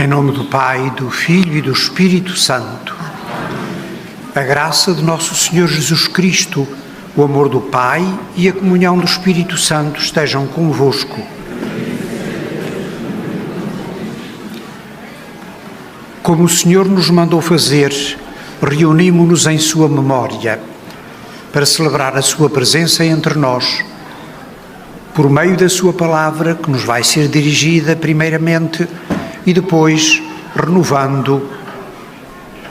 Em nome do Pai, do Filho e do Espírito Santo. A graça de nosso Senhor Jesus Cristo, o amor do Pai e a comunhão do Espírito Santo estejam convosco. Como o Senhor nos mandou fazer, reunimo-nos em sua memória para celebrar a sua presença entre nós, por meio da sua palavra, que nos vai ser dirigida primeiramente e depois renovando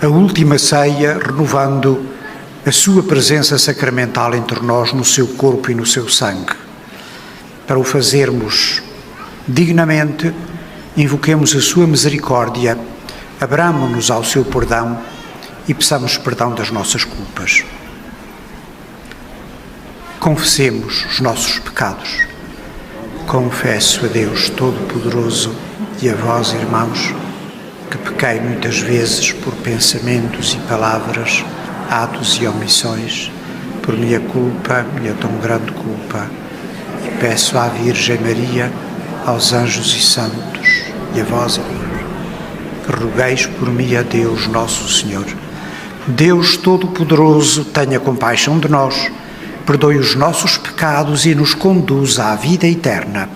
a última ceia, renovando a sua presença sacramental entre nós no seu corpo e no seu sangue. Para o fazermos dignamente, invoquemos a sua misericórdia, abramo-nos ao seu perdão e peçamos perdão das nossas culpas. Confessemos os nossos pecados. Confesso a Deus Todo-Poderoso e a vós, irmãos, que pequei muitas vezes por pensamentos e palavras, atos e omissões, por minha culpa, minha tão grande culpa, e peço à Virgem Maria, aos anjos e santos, e a vós, irmãos, que rogueis por mim a Deus Nosso Senhor. Deus Todo-Poderoso, tenha compaixão de nós, perdoe os nossos pecados e nos conduza à vida eterna.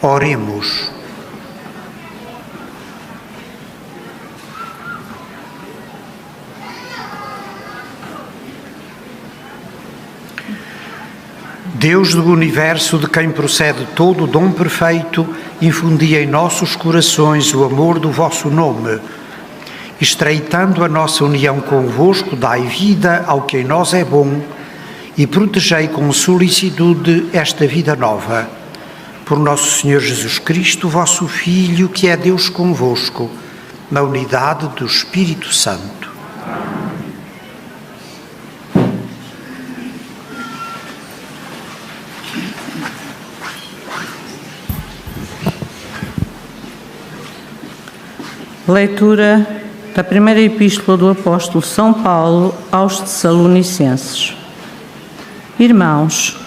Oremos. Deus do universo, de quem procede todo o dom perfeito, infundi em nossos corações o amor do vosso nome. Estreitando a nossa união convosco, dai vida ao que em nós é bom e protegei com solicitude esta vida nova. Por nosso Senhor Jesus Cristo, vosso Filho, que é Deus convosco, na unidade do Espírito Santo. Leitura da primeira epístola do apóstolo São Paulo aos Tessalonicenses. Irmãos,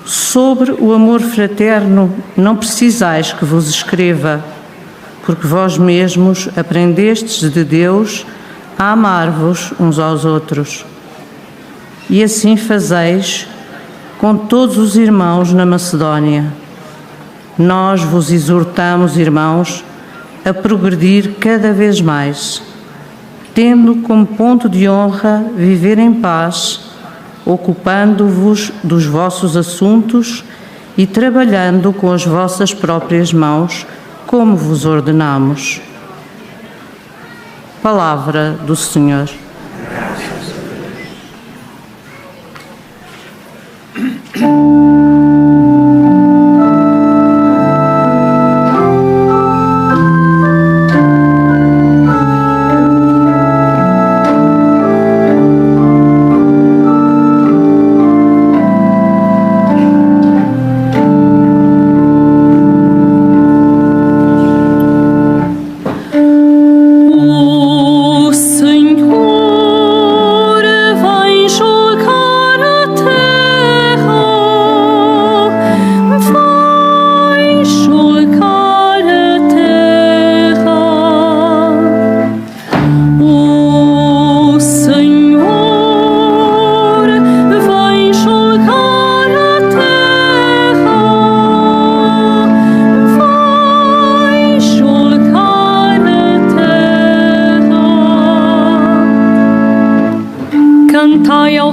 sobre o amor fraterno não precisais que vos escreva, porque vós mesmos aprendestes de Deus a amar-vos uns aos outros. E assim fazeis com todos os irmãos na Macedónia. Nós vos exortamos, irmãos, a progredir cada vez mais, tendo como ponto de honra viver em paz, ocupando-vos dos vossos assuntos e trabalhando com as vossas próprias mãos, como vos ordenamos. Palavra do Senhor. O Senhor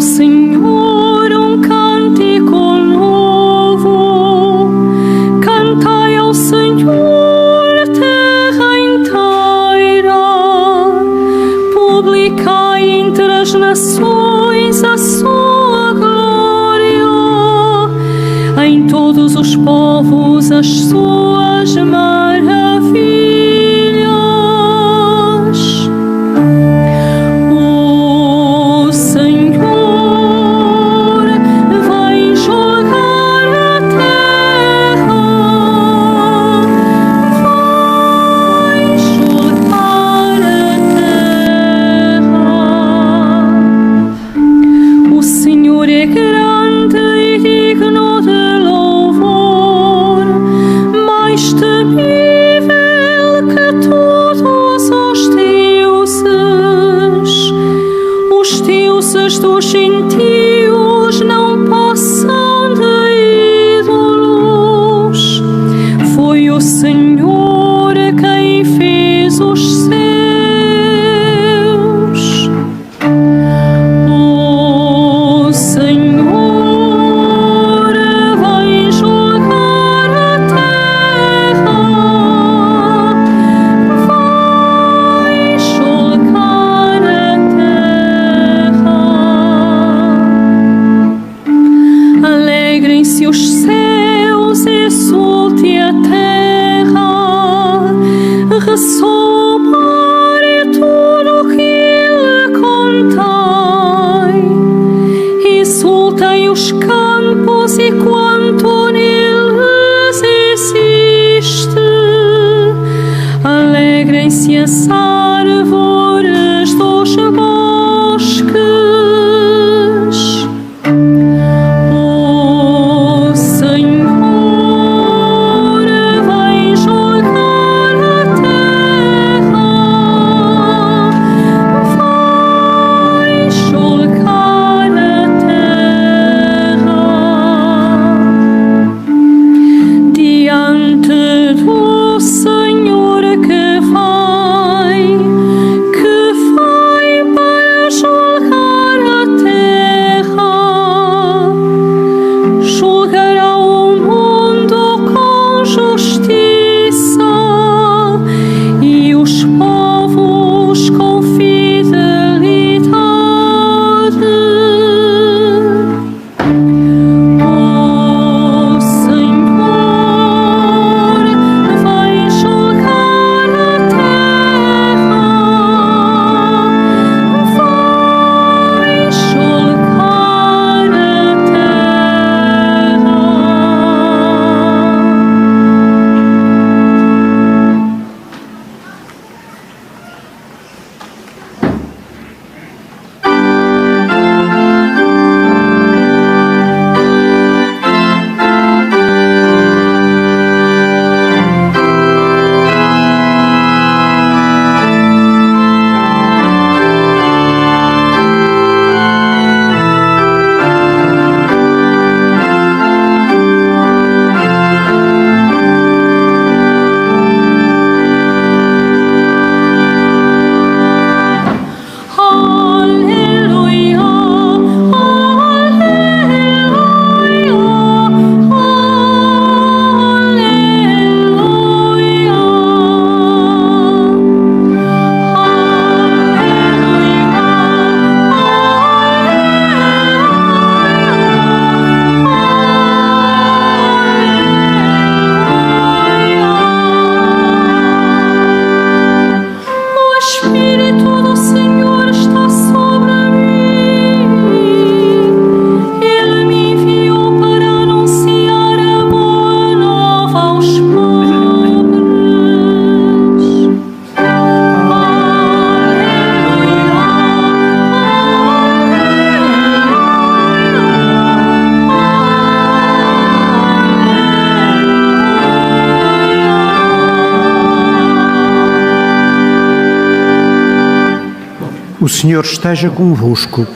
Senhor um cântico novo, cantai ao Senhor terra inteira, publicai entre as nações a sua glória, em todos os povos as suas maravilhas. Dos gentios não passam de ídolos. Foi o Senhor quem fez os céus. O Senhor vai julgar a terra, vai julgar a terra. Alegrem-se os céus, exulte a terra, ressoa o mar e tudo que ele contém. Exultem os campos e quanto neles existe. Alegrem-se as árvores dos bosques. O Senhor esteja convosco.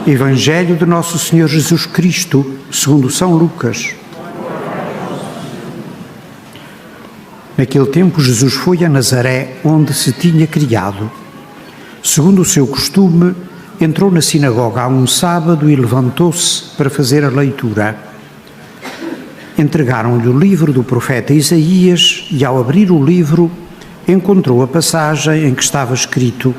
Evangelho de Nosso Senhor Jesus Cristo, segundo São Lucas. Naquele tempo, Jesus foi a Nazaré, onde se tinha criado. Segundo o seu costume, entrou na sinagoga a um sábado e levantou-se para fazer a leitura. Entregaram-lhe o livro do profeta Isaías e, ao abrir o livro, encontrou a passagem em que estava escrito: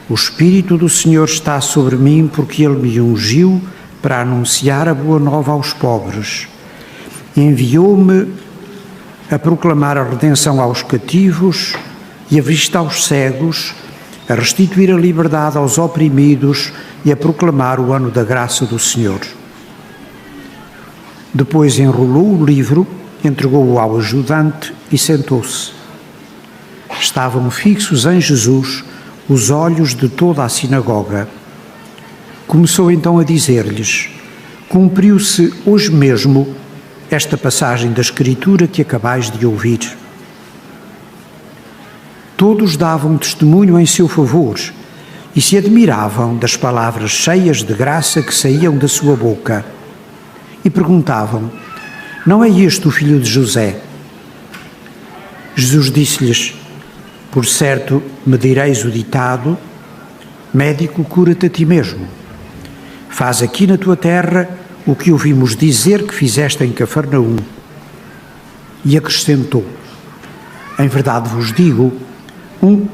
"O Espírito do Senhor está sobre mim, porque Ele me ungiu para anunciar a boa nova aos pobres. Enviou-me a proclamar a redenção aos cativos e a vista aos cegos, a restituir a liberdade aos oprimidos e a proclamar o ano da graça do Senhor." Depois enrolou o livro, entregou-o ao ajudante e sentou-se. Estavam fixos em Jesus os olhos de toda a sinagoga. Começou então a dizer-lhes: "Cumpriu-se hoje mesmo esta passagem da Escritura que acabais de ouvir." Todos davam testemunho em seu favor e se admiravam das palavras cheias de graça que saíam da sua boca. E perguntavam: "Não é este o filho de José?" Jesus disse-lhes: "Por certo me direis o ditado: médico, cura-te a ti mesmo. Faz aqui na tua terra o que ouvimos dizer que fizeste em Cafarnaum." E acrescentou: "Em verdade vos digo,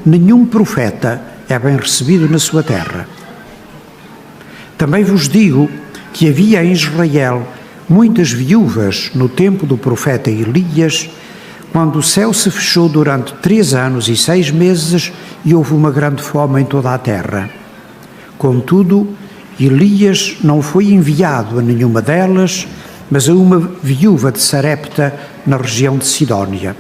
nenhum profeta é bem recebido na sua terra. Também vos digo que havia em Israel muitas viúvas no tempo do profeta Elias, quando o céu se fechou durante 3 anos e 6 meses e houve uma grande fome em toda a terra. Contudo, Elias não foi enviado a nenhuma delas, mas a uma viúva de Sarepta, na região de Sidónia.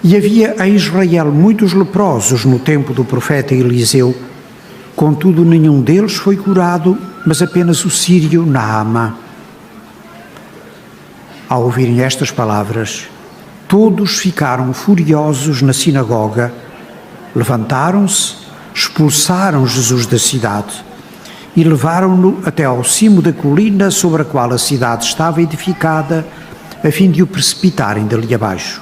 E havia em Israel muitos leprosos no tempo do profeta Eliseu. Contudo, nenhum deles foi curado, mas apenas o sírio Naamã." Ao ouvirem estas palavras, todos ficaram furiosos na sinagoga, levantaram-se, expulsaram Jesus da cidade e levaram-no até ao cimo da colina sobre a qual a cidade estava edificada, a fim de o precipitarem dali abaixo.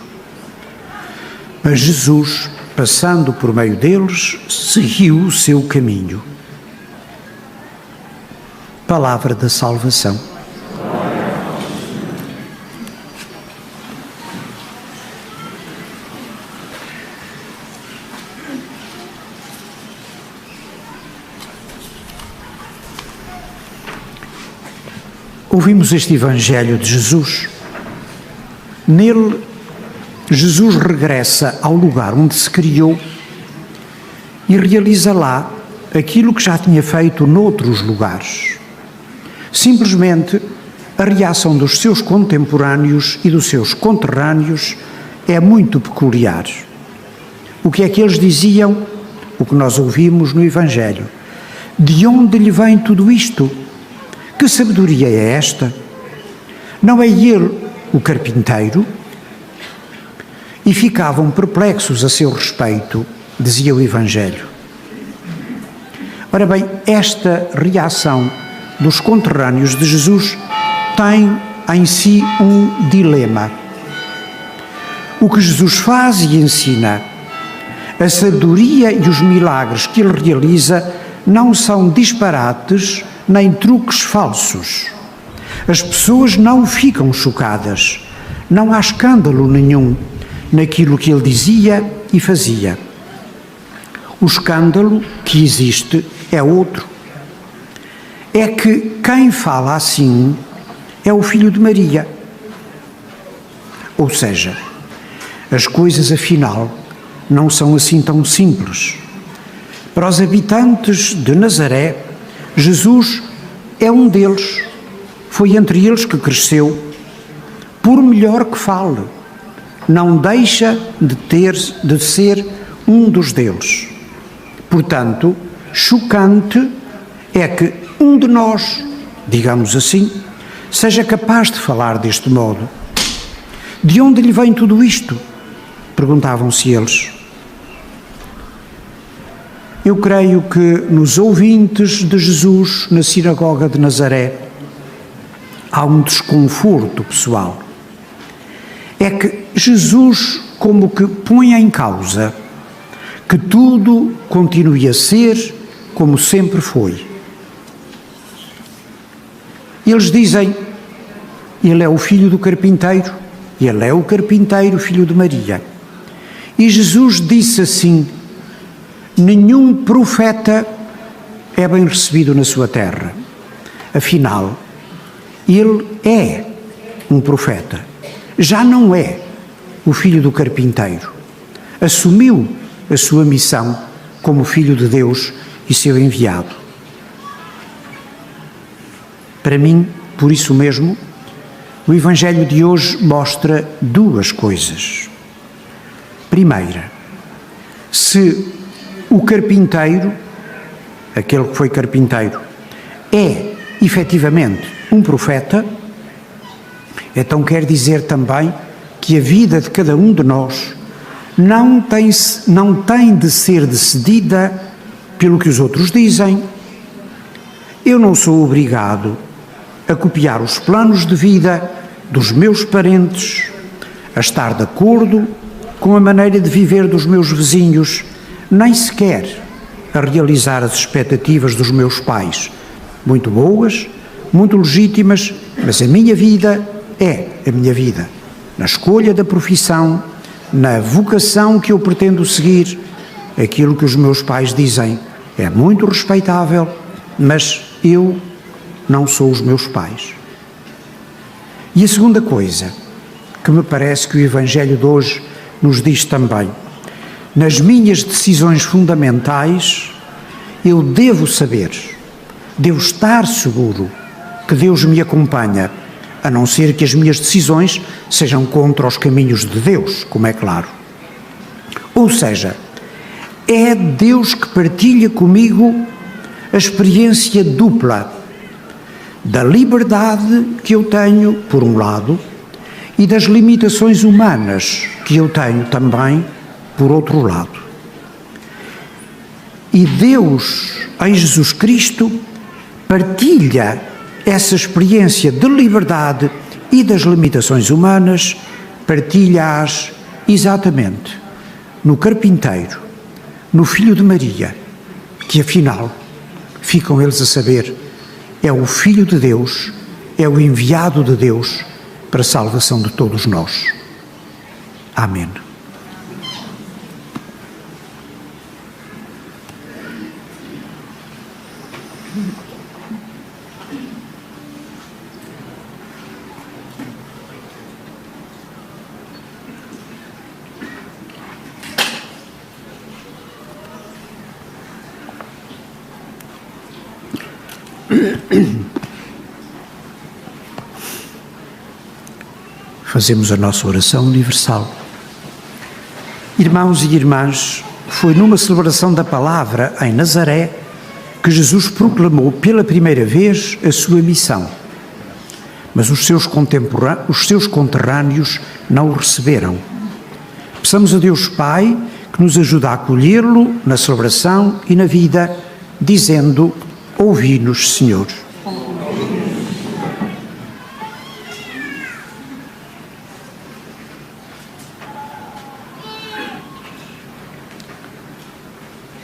Mas Jesus, passando por meio deles, seguiu o seu caminho. Palavra da salvação. Ouvimos este Evangelho de Jesus. Nele, Jesus regressa ao lugar onde se criou e realiza lá aquilo que já tinha feito noutros lugares. Simplesmente, a reação dos seus contemporâneos e dos seus conterrâneos é muito peculiar. O que é que eles diziam? O que nós ouvimos no Evangelho. De onde lhe vem tudo isto? Que sabedoria é esta? Não é ele o carpinteiro? E ficavam perplexos a seu respeito, dizia o Evangelho. Ora bem, esta reação dos conterrâneos de Jesus tem em si um dilema. O que Jesus faz e ensina, a sabedoria e os milagres que ele realiza não são disparates nem truques falsos. As pessoas não ficam chocadas, não há escândalo nenhum naquilo que ele dizia e fazia. O escândalo que existe é outro. É que quem fala assim é o filho de Maria. Ou seja, as coisas afinal não são assim tão simples. Para os habitantes de Nazaré, Jesus é um deles. Foi entre eles que cresceu. Por melhor que fale, não deixa de ser um dos deles. Portanto, chocante é que um de nós, digamos assim, seja capaz de falar deste modo. De onde lhe vem tudo isto? Perguntavam-se eles. Eu creio que nos ouvintes de Jesus na sinagoga de Nazaré há um desconforto pessoal. É que Jesus como que põe em causa que tudo continue a ser como sempre foi. Eles dizem, ele é o filho do carpinteiro, ele é o carpinteiro, filho de Maria. E Jesus disse assim, nenhum profeta é bem recebido na sua terra. Afinal, ele é um profeta, já não é o filho do carpinteiro. Assumiu a sua missão como filho de Deus e seu enviado. Para mim, por isso mesmo, o Evangelho de hoje mostra duas coisas. Primeira, se o carpinteiro, aquele que foi carpinteiro, é efetivamente um profeta, então quer dizer também que a vida de cada um de nós não tem de ser decidida pelo que os outros dizem. Eu não sou obrigado a copiar os planos de vida dos meus parentes, a estar de acordo com a maneira de viver dos meus vizinhos, nem sequer a realizar as expectativas dos meus pais. Muito boas, muito legítimas, mas a minha vida é a minha vida. Na escolha da profissão, na vocação que eu pretendo seguir, aquilo que os meus pais dizem é muito respeitável, mas eu não sou os meus pais. E a segunda coisa que me parece que o Evangelho de hoje nos diz também, nas minhas decisões fundamentais, eu devo saber, devo estar seguro que Deus me acompanha, a não ser que as minhas decisões sejam contra os caminhos de Deus, como é claro. Ou seja, é Deus que partilha comigo a experiência dupla da liberdade que eu tenho, por um lado, e das limitações humanas que eu tenho também, por outro lado. E Deus, em Jesus Cristo, partilha essa experiência de liberdade e das limitações humanas, partilha-as exatamente no carpinteiro, no filho de Maria, que afinal, ficam eles a saber, é o Filho de Deus, é o enviado de Deus para a salvação de todos nós. Amém. Fazemos a nossa oração universal. Irmãos e irmãs, foi numa celebração da palavra em Nazaré que Jesus proclamou pela primeira vez a sua missão. Mas os seus conterrâneos não o receberam. Peçamos a Deus Pai que nos ajude a acolhê-lo na celebração e na vida, dizendo: ouvi-nos, Senhor.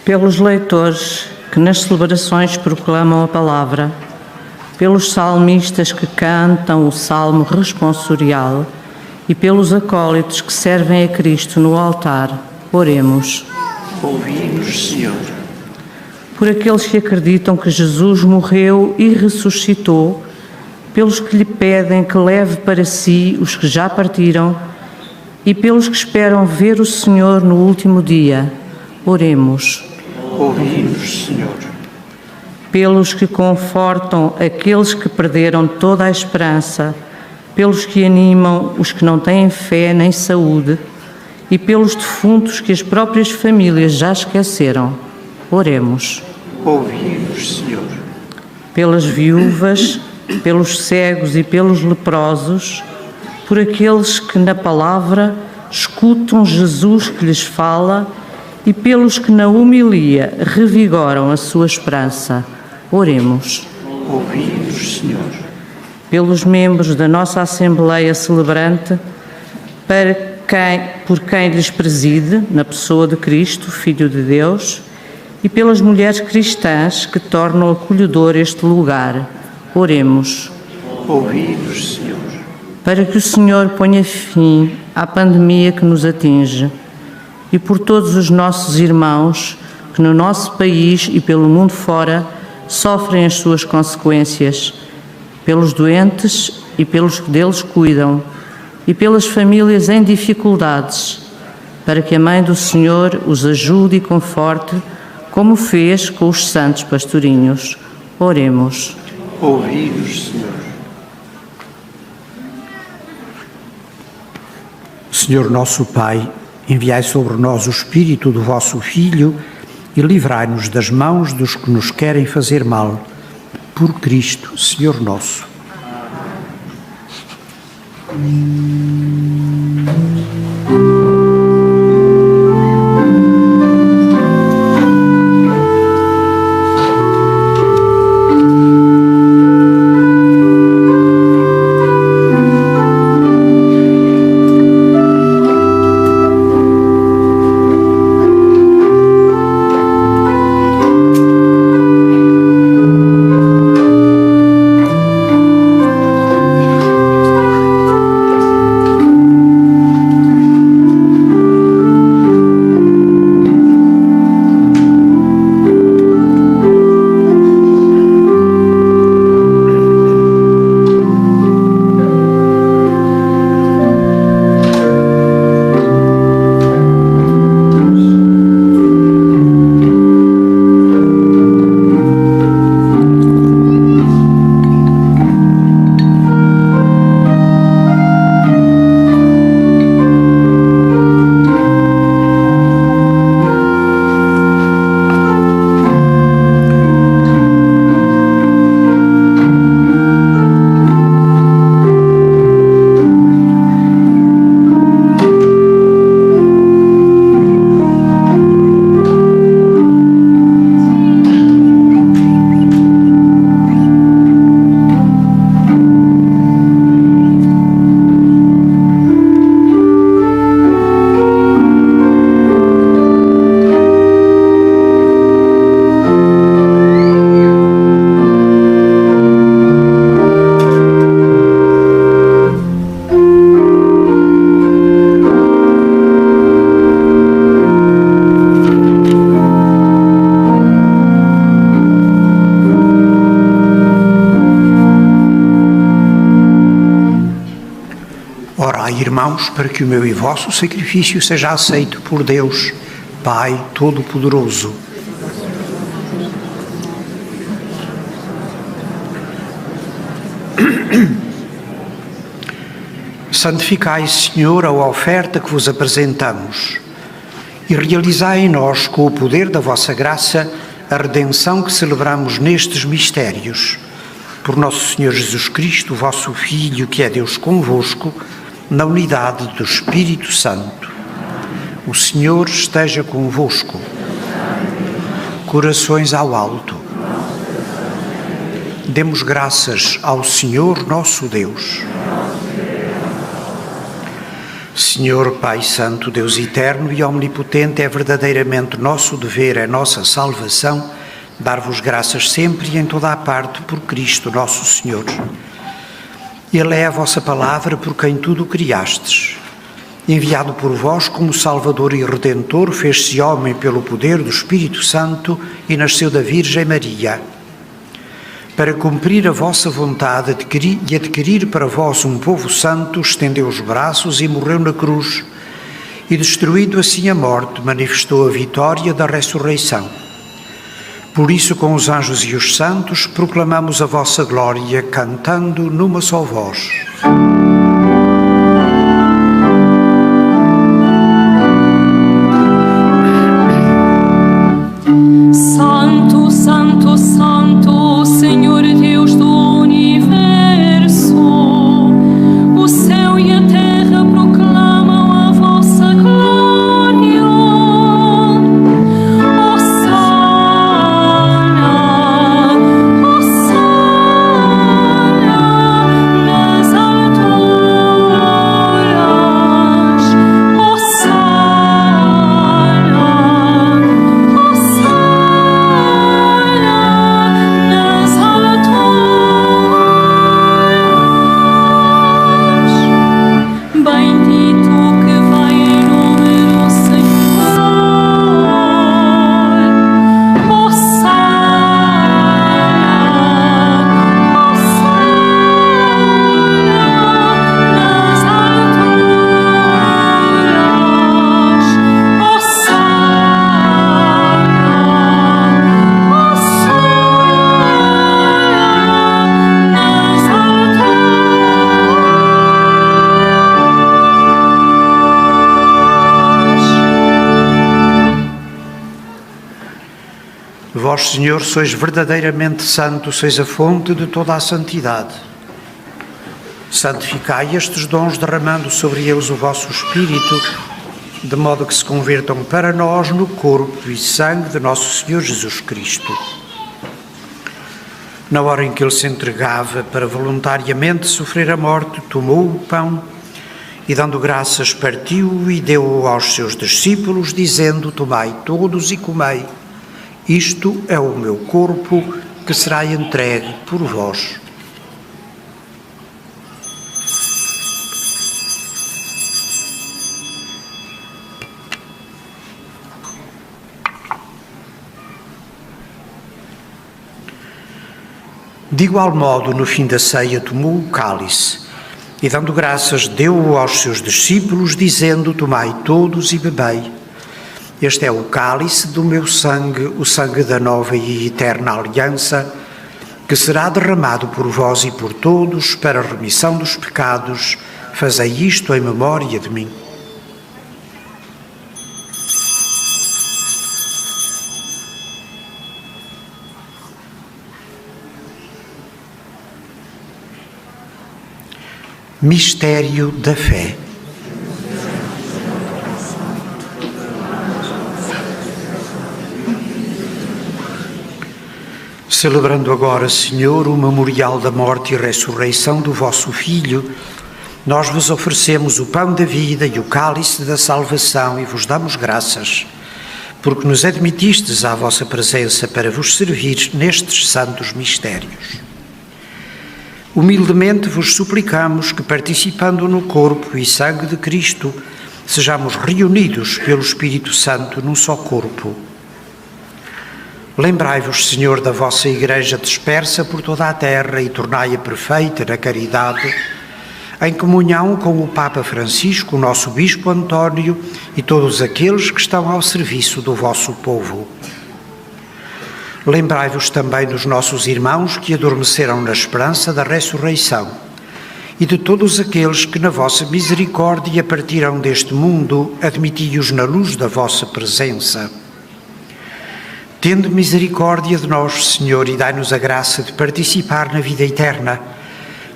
Pelos leitores que nas celebrações proclamam a palavra, pelos salmistas que cantam o salmo responsorial e pelos acólitos que servem a Cristo no altar, oremos. Ouvi-nos, Senhor. Por aqueles que acreditam que Jesus morreu e ressuscitou, pelos que lhe pedem que leve para si os que já partiram e pelos que esperam ver o Senhor no último dia, oremos. Ouvi-nos, Senhor. Pelos que confortam aqueles que perderam toda a esperança, pelos que animam os que não têm fé nem saúde e pelos defuntos que as próprias famílias já esqueceram, oremos. Ouvi-nos, Senhor. Pelas viúvas, pelos cegos e pelos leprosos, por aqueles que na palavra escutam Jesus que lhes fala e pelos que na homilia revigoram a sua esperança, oremos. Ouvi-nos, Senhor. Pelos membros da nossa Assembleia Celebrante, por quem lhes preside, na pessoa de Cristo, Filho de Deus, e pelas mulheres cristãs que tornam acolhedor este lugar. Oremos. Ouvi-nos, Senhor. Para que o Senhor ponha fim à pandemia que nos atinge e por todos os nossos irmãos que no nosso país e pelo mundo fora sofrem as suas consequências, pelos doentes e pelos que deles cuidam, e pelas famílias em dificuldades, para que a Mãe do Senhor os ajude e conforte, como fez com os santos pastorinhos. Oremos. Ouvi-nos, Senhor. Senhor nosso Pai, enviai sobre nós o Espírito do vosso Filho e livrai-nos das mãos dos que nos querem fazer mal. Por Cristo, Senhor nosso. Irmãos, para que o meu e vosso sacrifício seja aceito por Deus, Pai Todo-Poderoso. Santificai, Senhor, a oferta que vos apresentamos e realizai em nós, com o poder da vossa graça, a redenção que celebramos nestes mistérios. Por nosso Senhor Jesus Cristo, vosso Filho, que é Deus convosco, na unidade do Espírito Santo. O Senhor esteja convosco. Corações ao alto. Demos graças ao Senhor nosso Deus. Senhor Pai Santo, Deus eterno e omnipotente, é verdadeiramente nosso dever, é nossa salvação, dar-vos graças sempre e em toda a parte por Cristo nosso Senhor. Ele é a vossa palavra por quem tudo criastes. Enviado por vós como Salvador e Redentor, fez-se homem pelo poder do Espírito Santo e nasceu da Virgem Maria. Para cumprir a vossa vontade e adquirir para vós um povo santo, estendeu os braços e morreu na cruz, e destruindo assim a morte, manifestou a vitória da ressurreição. Por isso, com os anjos e os santos, proclamamos a vossa glória, cantando numa só voz. Santo, Santo, Santo, Senhor Deus do Universo, o céu e a terra proclamam a vossa glória. Hosana, Hosana nas alturas. Vós, Senhor, sois verdadeiramente santo, sois a fonte de toda a santidade. Santificai estes dons, derramando sobre eles o vosso Espírito, de modo que se convertam para nós no corpo e sangue de nosso Senhor Jesus Cristo. Na hora em que ele se entregava para voluntariamente sofrer a morte, tomou o pão e, dando graças, partiu e deu-o aos seus discípulos, dizendo: tomai todos e comei. Isto é o meu corpo, que será entregue por vós. De igual modo, no fim da ceia, tomou o cálice e, dando graças, deu-o aos seus discípulos, dizendo: tomai todos e bebei. Este é o cálice do meu sangue, o sangue da nova e eterna aliança, que será derramado por vós e por todos para a remissão dos pecados. Fazei isto em memória de mim. Mistério da fé. Celebrando agora, Senhor, o memorial da morte e ressurreição do vosso Filho, nós vos oferecemos o pão da vida e o cálice da salvação e vos damos graças, porque nos admitistes à vossa presença para vos servir nestes santos mistérios. Humildemente vos suplicamos que, participando no corpo e sangue de Cristo, sejamos reunidos pelo Espírito Santo num só corpo. Lembrai-vos, Senhor, da vossa Igreja dispersa por toda a terra e tornai-a perfeita na caridade, em comunhão com o Papa Francisco, o nosso Bispo António e todos aqueles que estão ao serviço do vosso povo. Lembrai-vos também dos nossos irmãos que adormeceram na esperança da ressurreição e de todos aqueles que na vossa misericórdia partiram deste mundo, admiti-os na luz da vossa presença. Tende misericórdia de nós, Senhor, e dai-nos a graça de participar na vida eterna,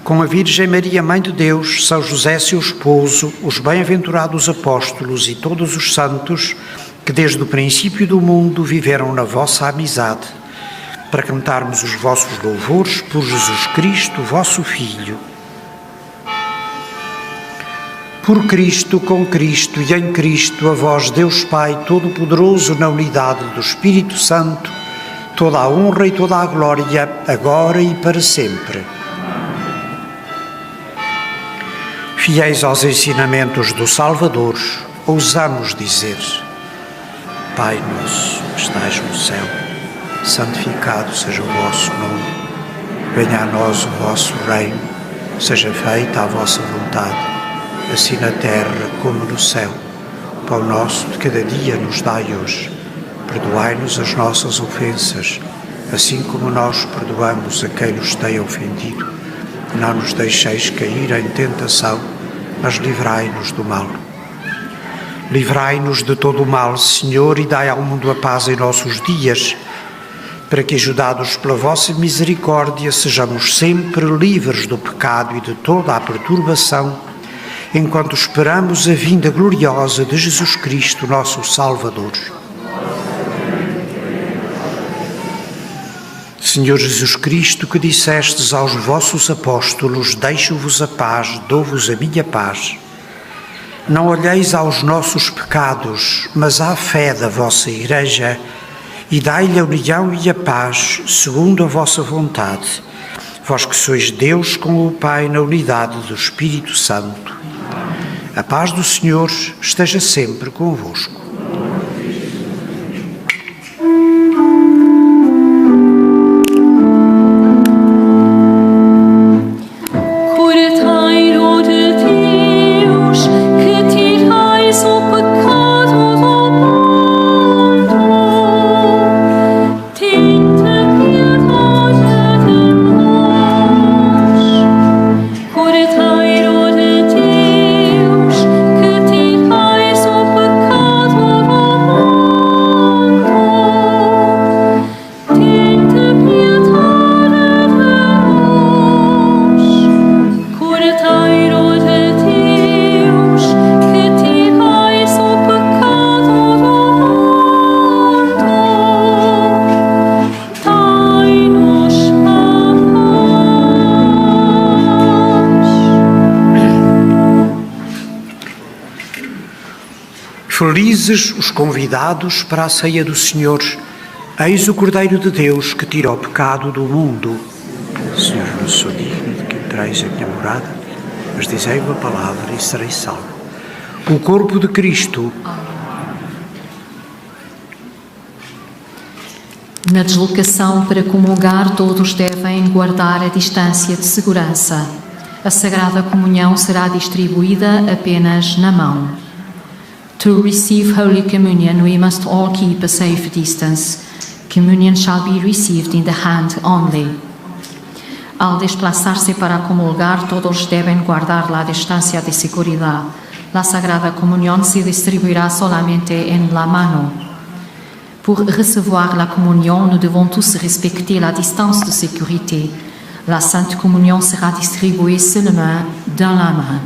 com a Virgem Maria, Mãe de Deus, São José, seu esposo, os bem-aventurados apóstolos e todos os santos que desde o princípio do mundo viveram na vossa amizade, para cantarmos os vossos louvores por Jesus Cristo, vosso Filho. Por Cristo, com Cristo e em Cristo, a vós, Deus Pai Todo-Poderoso, na unidade do Espírito Santo, toda a honra e toda a glória, agora e para sempre. Fiéis aos ensinamentos do Salvador, ousamos dizer: Pai nosso, que estais no céu, santificado seja o vosso nome. Venha a nós o vosso reino, seja feita a vossa vontade, assim na terra como no céu. O pão nosso de cada dia nos dai hoje. Perdoai-nos as nossas ofensas, assim como nós perdoamos a quem nos tem ofendido. Não nos deixeis cair em tentação, mas livrai-nos do mal. Livrai-nos de todo o mal, Senhor, e dai ao mundo a paz em nossos dias, para que, ajudados pela vossa misericórdia, sejamos sempre livres do pecado e de toda a perturbação, enquanto esperamos a vinda gloriosa de Jesus Cristo, nosso Salvador. Senhor Jesus Cristo, que dissestes aos vossos apóstolos: deixo-vos a paz, dou-vos a minha paz. Não olheis aos nossos pecados, mas à fé da vossa Igreja, e dai-lhe a união e a paz, segundo a vossa vontade, vós que sois Deus com o Pai na unidade do Espírito Santo. A paz do Senhor esteja sempre convosco. Cordeiro de Deus, que tirais o pecado Felizes os convidados para a ceia do Senhor. Eis o Cordeiro de Deus que tira o pecado do mundo. Senhor, não sou digno de que entrais em minha morada, mas dizei-me a palavra e serei salvo. O corpo de Cristo. Na deslocação para comungar, todos devem guardar a distância de segurança. A Sagrada Comunhão será distribuída apenas na mão. To receive Holy Communion, we must all keep a safe distance. Communion shall be received in the hand only. Al desplazarse para comulgar, todos deben guardar la distancia de seguridad. La Sagrada Comunión se distribuirá solamente en la mano. Pour recevoir la communion, nous devons tous respecter la distance de sécurité. La Sainte Communion sera distribuée seulement dans la main.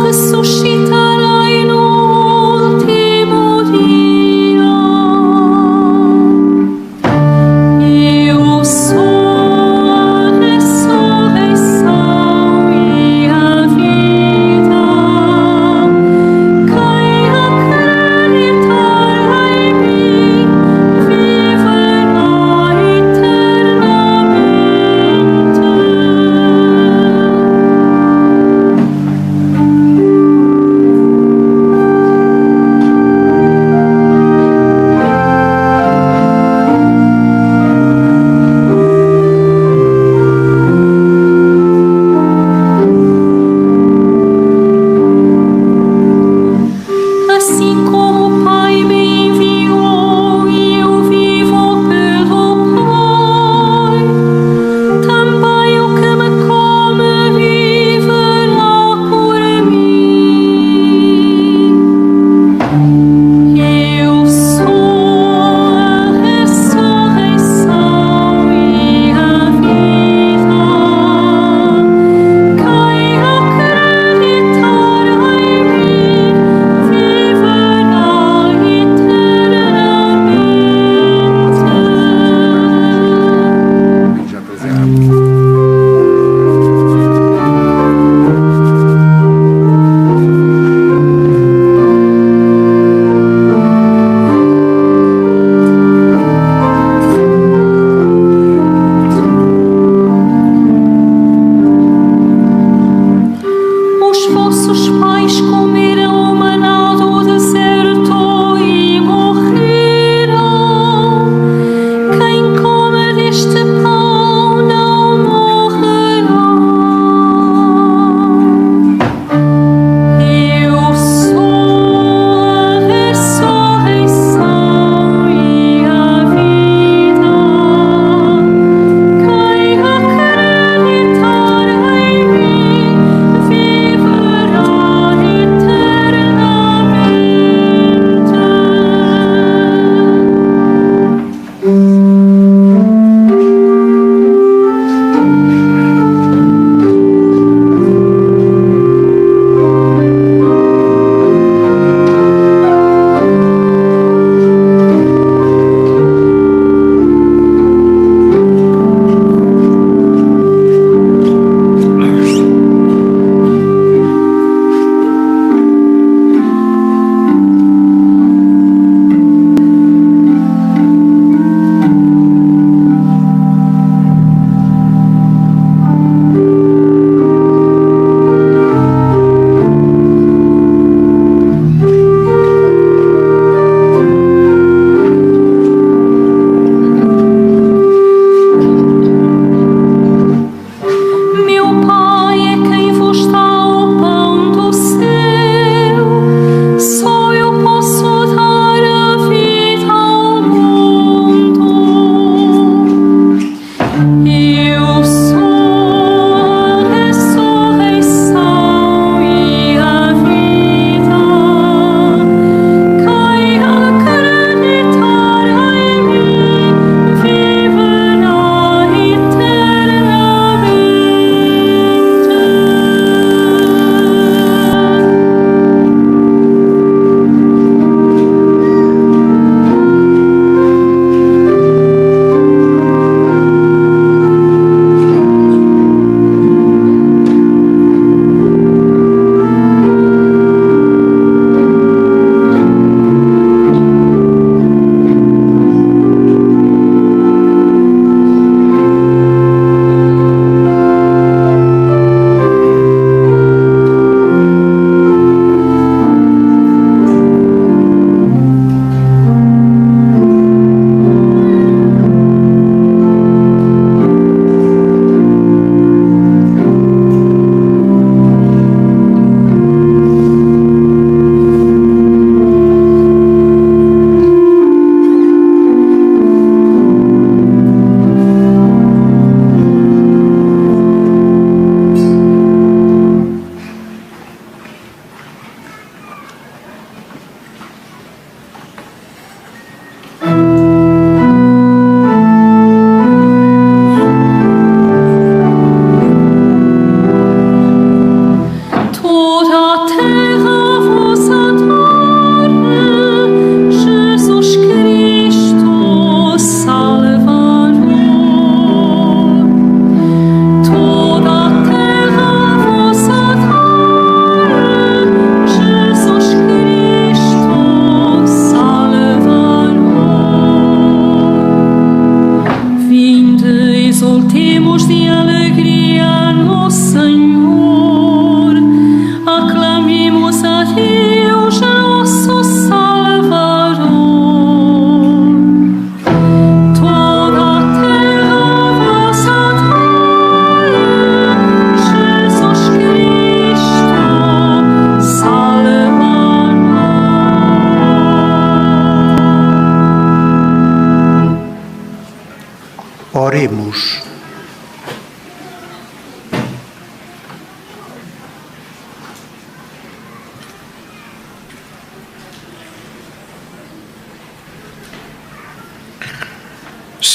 Ressuscitarei no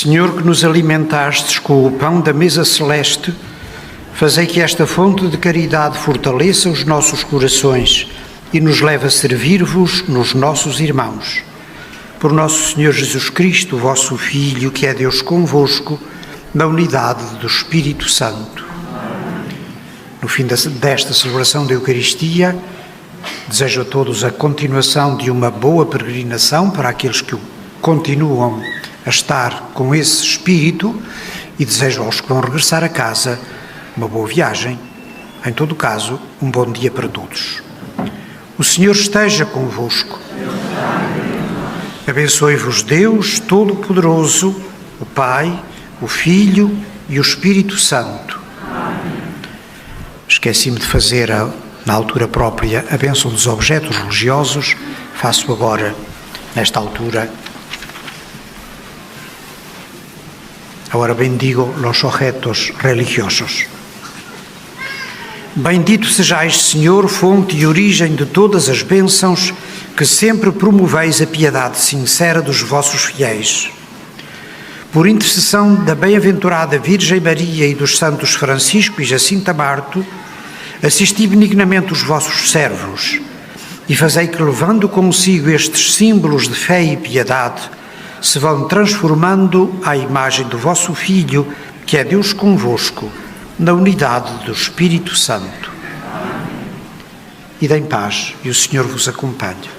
Senhor, que nos alimentastes com o pão da mesa celeste, fazei que esta fonte de caridade fortaleça os nossos corações e nos leve a servir-vos nos nossos irmãos. Por nosso Senhor Jesus Cristo, vosso Filho, que é Deus convosco, na unidade do Espírito Santo. No fim desta celebração da Eucaristia, desejo a todos a continuação de uma boa peregrinação para aqueles que continuam a estar com esse espírito e desejo aos que vão regressar a casa uma boa viagem. Em todo caso, um bom dia para todos. O Senhor esteja convosco. Abençoe-vos Deus Todo-Poderoso, o Pai, o Filho e o Espírito Santo. Esqueci-me de fazer, na altura própria, a bênção dos objetos religiosos. Faço agora, nesta altura. Agora bendigo los objetos religiosos. Bendito sejais, Senhor, fonte e origem de todas as bênçãos, que sempre promoveis a piedade sincera dos vossos fiéis. Por intercessão da bem-aventurada Virgem Maria e dos santos Francisco e Jacinta Marto, assisti benignamente os vossos servos e fazei que, levando consigo estes símbolos de fé e piedade, se vão transformando à imagem do vosso Filho, que é Deus convosco, na unidade do Espírito Santo. Ide em paz e o Senhor vos acompanhe.